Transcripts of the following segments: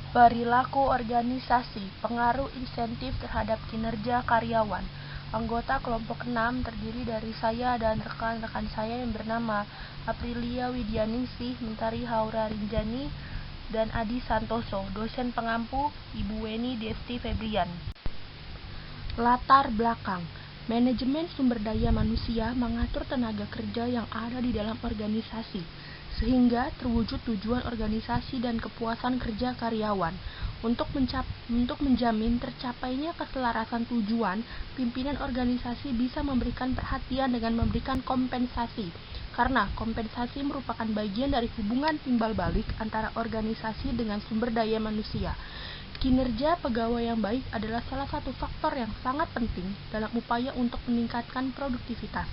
Perilaku organisasi, pengaruh insentif terhadap kinerja karyawan. Anggota kelompok 6 terdiri dari saya dan rekan-rekan saya yang bernama Aprilia Widianingsih, Mentari Haura Rinjani, dan Adi Santoso, dosen pengampu Ibu Weni Desti Febrian. Latar belakang. Manajemen sumber daya manusia mengatur tenaga kerja yang ada di dalam organisasi, sehingga terwujud tujuan organisasi dan kepuasan kerja karyawan. Untuk menjamin tercapainya keselarasan tujuan, pimpinan organisasi bisa memberikan perhatian dengan memberikan kompensasi, karena kompensasi merupakan bagian dari hubungan timbal balik antara organisasi dengan sumber daya manusia. Kinerja pegawai yang baik adalah salah satu faktor yang sangat penting dalam upaya untuk meningkatkan produktivitas.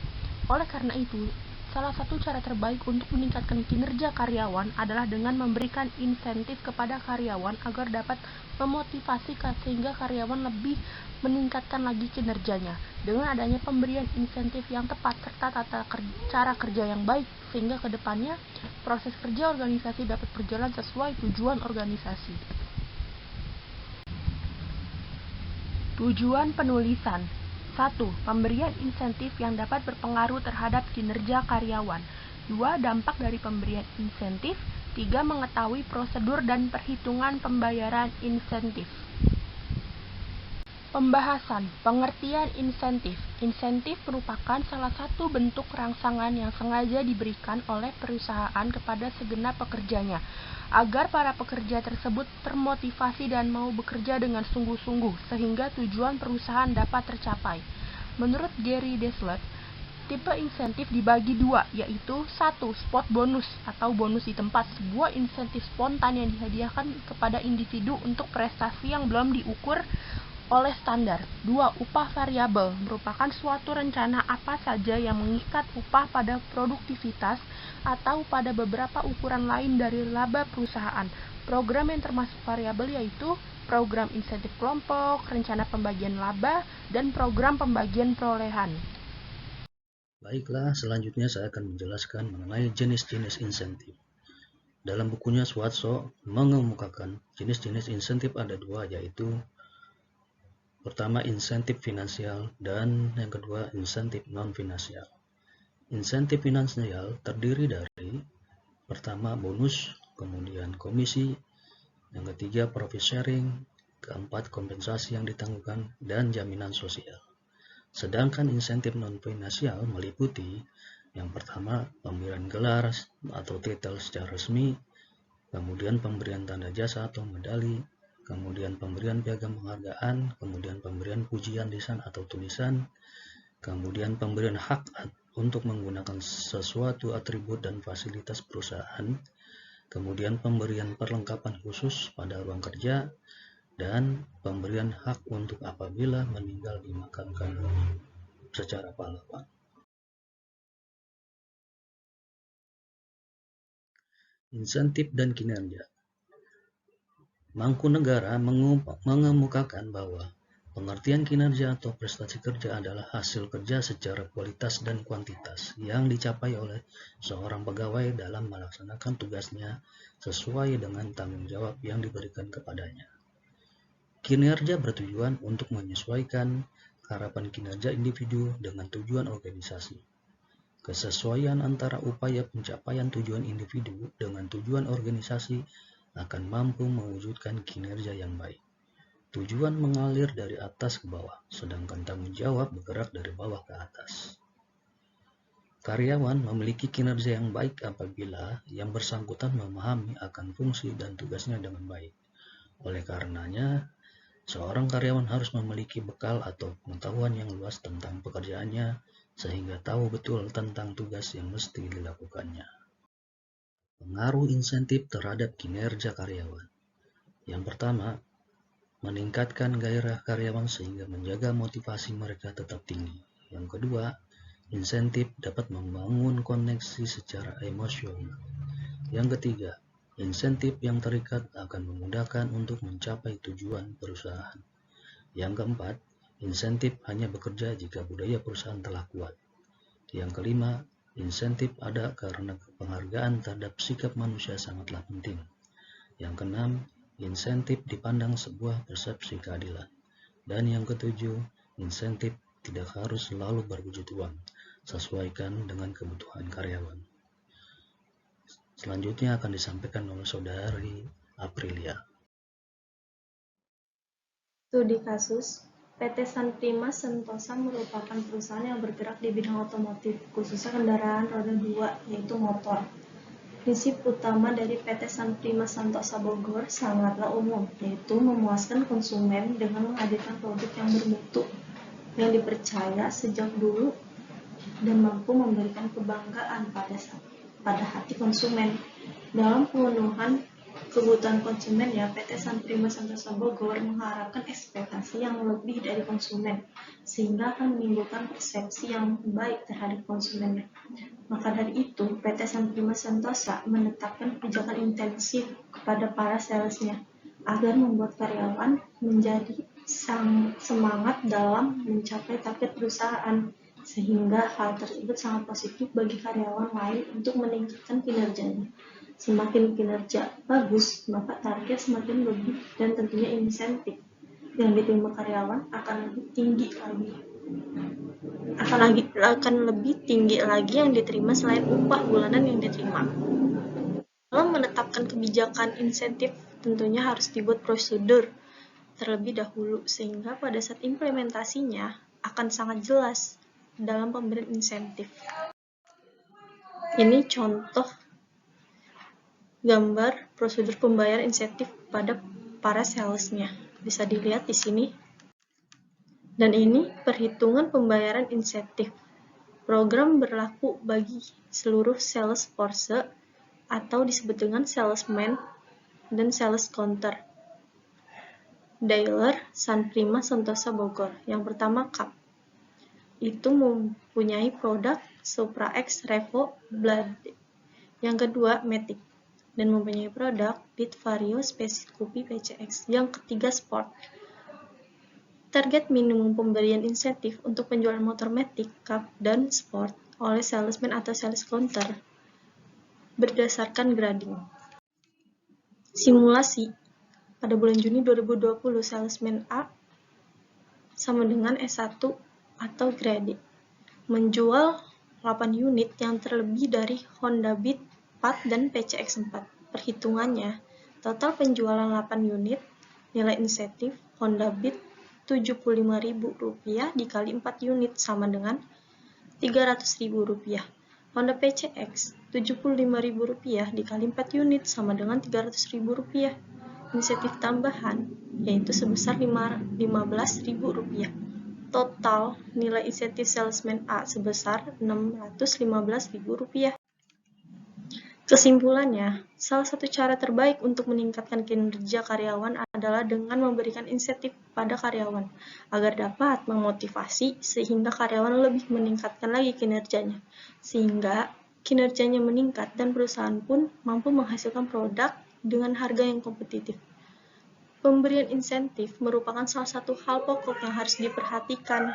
Oleh karena itu, salah satu cara terbaik untuk meningkatkan kinerja karyawan adalah dengan memberikan insentif kepada karyawan agar dapat memotivasi sehingga karyawan lebih meningkatkan lagi kinerjanya. Dengan adanya pemberian insentif yang tepat serta cara kerja yang baik, sehingga ke depannya proses kerja organisasi dapat berjalan sesuai tujuan organisasi. Tujuan penulisan. 1. Pemberian insentif yang dapat berpengaruh terhadap kinerja karyawan. 2. Dampak dari pemberian insentif. 3. Mengetahui prosedur dan perhitungan pembayaran insentif. Pembahasan. Pengertian insentif. Insentif merupakan salah satu bentuk rangsangan yang sengaja diberikan oleh perusahaan kepada segenap pekerjanya, agar para pekerja tersebut termotivasi dan mau bekerja dengan sungguh-sungguh, sehingga tujuan perusahaan dapat tercapai. Menurut Gary Dessler, tipe insentif dibagi dua, yaitu 1. Spot bonus atau bonus di tempat, sebuah insentif spontan yang dihadiahkan kepada individu untuk prestasi yang belum diukur oleh standar. 2. Upah variabel merupakan suatu rencana apa saja yang mengikat upah pada produktivitas atau pada beberapa ukuran lain dari laba perusahaan. Program yang termasuk variabel yaitu program insentif kelompok, rencana pembagian laba, dan program pembagian perolehan. Baiklah, selanjutnya saya akan menjelaskan mengenai jenis-jenis insentif. Dalam bukunya Schwartz mengemukakan jenis-jenis insentif ada dua, yaitu pertama insentif finansial dan yang kedua insentif non-finansial. Insentif finansial terdiri dari pertama bonus, kemudian komisi, yang ketiga profit sharing, keempat kompensasi yang ditangguhkan, dan jaminan sosial. Sedangkan insentif non-finansial meliputi yang pertama pemberian gelar atau titel secara resmi, kemudian pemberian tanda jasa atau medali, kemudian pemberian piagam penghargaan, kemudian pemberian pujian lisan atau tulisan, kemudian pemberian hak untuk menggunakan sesuatu atribut dan fasilitas perusahaan, kemudian pemberian perlengkapan khusus pada ruang kerja, dan pemberian hak untuk apabila meninggal dimakamkan secara pahlawan. Insentif dan kinerja. Mangkunegara mengemukakan bahwa pengertian kinerja atau prestasi kerja adalah hasil kerja secara kualitas dan kuantitas yang dicapai oleh seorang pegawai dalam melaksanakan tugasnya sesuai dengan tanggung jawab yang diberikan kepadanya. Kinerja bertujuan untuk menyesuaikan harapan kinerja individu dengan tujuan organisasi. Kesesuaian antara upaya pencapaian tujuan individu dengan tujuan organisasi akan mampu mewujudkan kinerja yang baik. Tujuan mengalir dari atas ke bawah, sedangkan tanggung jawab bergerak dari bawah ke atas. Karyawan memiliki kinerja yang baik apabila yang bersangkutan memahami akan fungsi dan tugasnya dengan baik. Oleh karenanya, seorang karyawan harus memiliki bekal atau pengetahuan yang luas tentang pekerjaannya, sehingga tahu betul tentang tugas yang mesti dilakukannya. Pengaruh insentif terhadap kinerja karyawan. Yang pertama, meningkatkan gairah karyawan sehingga menjaga motivasi mereka tetap tinggi. Yang kedua, insentif dapat membangun koneksi secara emosional. Yang ketiga, insentif yang terikat akan memudahkan untuk mencapai tujuan perusahaan. Yang keempat, insentif hanya bekerja jika budaya perusahaan telah kuat. Yang kelima, insentif ada karena penghargaan terhadap sikap manusia sangatlah penting. Yang keenam, insentif dipandang sebuah persepsi keadilan. Dan yang ketujuh, insentif tidak harus selalu berwujud uang, sesuaikan dengan kebutuhan karyawan. Selanjutnya akan disampaikan oleh Saudari Aprilia. Studi kasus, PT Sanprima Sentosa merupakan perusahaan yang bergerak di bidang otomotif, khususnya kendaraan roda 2, yaitu motor. Prinsip utama dari PT Sanprima Sentosa Bogor sangatlah umum, yaitu memuaskan konsumen dengan menghadirkan produk yang bermutu, yang dipercaya sejak dulu dan mampu memberikan kebanggaan pada hati konsumen. Dalam pemenuhan kebutuhan konsumen PT Sanprima Sentosa Bogor mengharapkan ekspektasi yang lebih dari konsumen, sehingga akan menimbulkan persepsi yang baik terhadap konsumennya. Maka dari itu, PT Sanprima Sentosa menetapkan kebijakan intensif kepada para salesnya agar membuat karyawan menjadi semangat dalam mencapai target perusahaan, sehingga hal tersebut sangat positif bagi karyawan lain untuk meningkatkan kinerjanya. Semakin kinerja bagus, maka target semakin lebih dan tentunya insentif yang diterima karyawan akan lebih tinggi lagi yang diterima selain upah bulanan yang diterima. Dalam menetapkan kebijakan insentif, tentunya harus dibuat prosedur terlebih dahulu, sehingga pada saat implementasinya akan sangat jelas dalam pemberian insentif. Ini contoh gambar prosedur pembayaran insentif pada para salesnya. Bisa dilihat di sini. Dan ini perhitungan pembayaran insentif. Program berlaku bagi seluruh sales force atau disebut dengan salesman dan sales counter. Dealer Sanprima Sentosa Bogor. Yang pertama Cup. Itu mempunyai produk Supra X Revo Blade. Yang kedua Matic dan mempunyai produk Beat Vario Space Coupe PCX. Yang ketiga Sport. Target minimum pemberian insentif untuk penjualan motor Matic, Cup, dan Sport oleh salesman atau sales counter berdasarkan grading. Simulasi. Pada bulan Juni 2020, salesman A sama dengan S1 atau grade menjual 8 unit yang terlebih dari Honda Beat 4 dan PCX 4. Perhitungannya, total penjualan 8 unit, nilai insentif Honda Beat Rp75.000 dikali 4 unit sama dengan Rp300.000. Honda PCX Rp75.000 dikali 4 unit sama dengan Rp300.000. Insentif tambahan yaitu sebesar Rp15.000. Total nilai insentif salesman A sebesar Rp615.000. Kesimpulannya, salah satu cara terbaik untuk meningkatkan kinerja karyawan adalah dengan memberikan insentif pada karyawan, agar dapat memotivasi sehingga karyawan lebih meningkatkan lagi kinerjanya, sehingga kinerjanya meningkat dan perusahaan pun mampu menghasilkan produk dengan harga yang kompetitif. Pemberian insentif merupakan salah satu hal pokok yang harus diperhatikan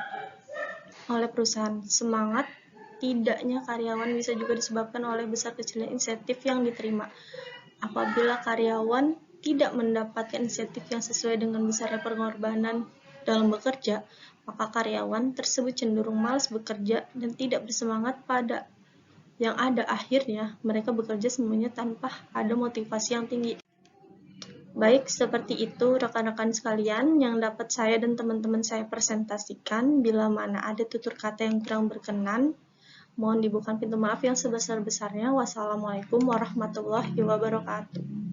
oleh perusahaan. Semangat tidaknya karyawan bisa juga disebabkan oleh besar kecilnya insentif yang diterima. Apabila karyawan tidak mendapatkan insentif yang sesuai dengan besarnya pengorbanan dalam bekerja, maka karyawan tersebut cenderung malas bekerja dan tidak bersemangat pada yang ada. Akhirnya mereka bekerja semuanya tanpa ada motivasi yang tinggi. Baik, seperti itu rekan-rekan sekalian yang dapat saya dan teman-teman saya presentasikan. Bila mana ada tutur kata yang kurang berkenan, mohon dibuka pintu maaf yang sebesar-besarnya. Wassalamualaikum warahmatullahi wabarakatuh.